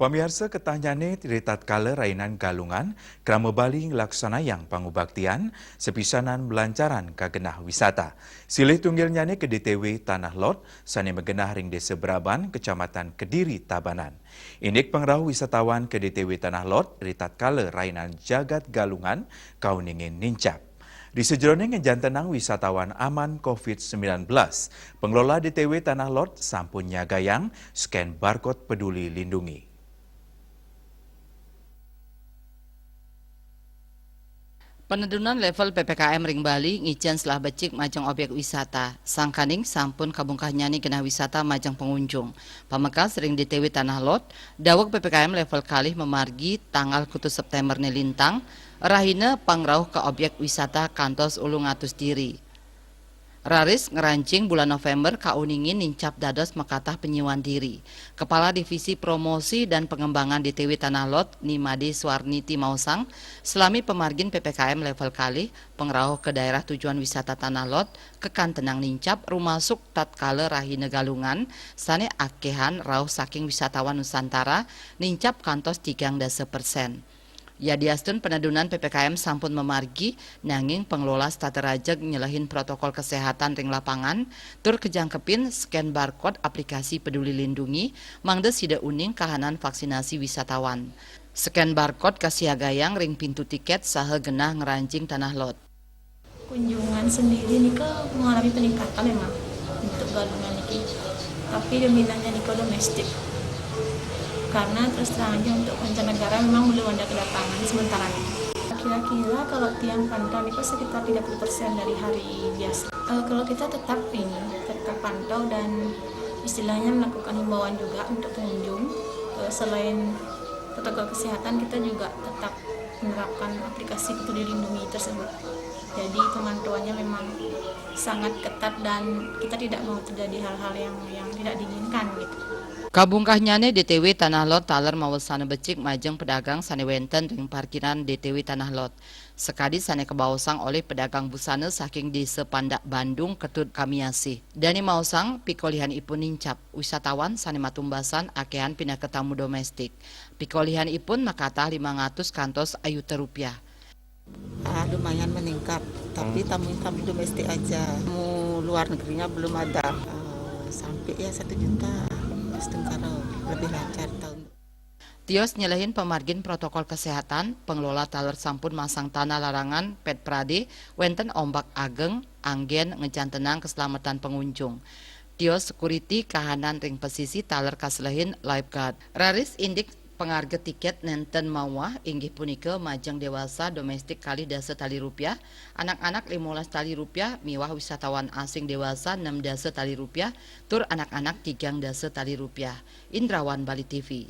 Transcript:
Pamirsa ketanyane ritat kala rainan galungan krama Bali laksanayang pangubaktian sepisanan melancaran kagenah wisata. Silih tunggilnyane ke DTW Tanah Lot sane megenah ring Desa Braban, Kecamatan Kediri, Tabanan. Inik pengrau wisatawan ke DTW Tanah Lot ritat kala rainan jagat galungan kauningin nincap. Di sejeroning jantenang wisatawan aman COVID-19, pengelola DTW Tanah Lot sampun nyagayang scan barcode peduli lindungi. Penedunan level PPKM Ring Bali ngijan setelah becik majang objek wisata. Sangkaning sampun kabungkah nyani kena wisata majang pengunjung. Pamekas ring DTW Tanah Lot, dawak PPKM level kalih memargi tanggal 1 September nelintang, rahina pangrauh ke objek wisata kantos ulung atus diri. Raris ngerancing bulan November kauningin nincap dados makatah penyiwan diri. Kepala Divisi Promosi dan Pengembangan DTW Tanah Lot, Nimade Swarniti Mausang, selami pemargin PPKM level kali, pengrauh ke daerah tujuan wisata Tanah Lot, kekan tenang nincap, rumasuk tatkala rahina galungan, sane akehan rauh saking wisatawan Nusantara, nincap kantos 3%. Ya diastun penedunan PPKM sampun memargi, nanging pengelola staterajeg nyelahin protokol kesehatan ring lapangan, tur kejangkepin scan barcode aplikasi peduli lindungi, mangde sida uning kahanan vaksinasi wisatawan. Scan barcode kasiagayang ring pintu tiket saha genah ngerancing Tanah Lot. Kunjungan sendiri nih mengalami peningkatan memang untuk galungan ini, tapi dominannya nih domestik. Karena terus terang aja untuk mancanegara memang belum ada kedatangan sementara ini. Kira-kira kalau tiang pantau itu sekitar 30% dari hari biasa. Kalau kita tetap pantau dan istilahnya melakukan himbauan juga untuk pengunjung. Selain protokol kesehatan, kita juga tetap menerapkan aplikasi peduli lindungi tersebut. Jadi pemantauannya memang sangat ketat dan kita tidak mau terjadi hal-hal yang tidak diinginkan gitu. Kabungkahnyane DTW Tanah Lot taler mawasana becik majeng pedagang sane wenten ring parkiran DTW Tanah Lot. Sekadi sane kebausang oleh pedagang busana saking di Sepandak Bandung ketut kamiasih. Dani mausang pikolihan ipun nincap. Wisatawan sane matumbasan akehan pindah ke tamu domestik. Pikolihan ipun makatah 500 kantos ayuta rupiah. Lumayan meningkat, tapi tamu domestik aja. Tamu luar negerinya belum ada. Sampai ya 1 juta. Lebih lancar tahun. Tios nyelahin pemargin protokol kesehatan, pengelola taler sampun masang tanah larangan pet prade, wenten ombak ageng, anggen ngejantenang keselamatan pengunjung. Tios security kahanan ring pesisi taler kaslehin lifeguard. Raris indik pengarga tiket nenten mawah inggih punika majang dewasa domestik kali dasa tali rupiah, anak-anak 15 tali rupiah, miwah wisatawan asing dewasa 6 dasa tali rupiah, tur anak-anak 3 dasa tali rupiah. Indrawan Bali TV.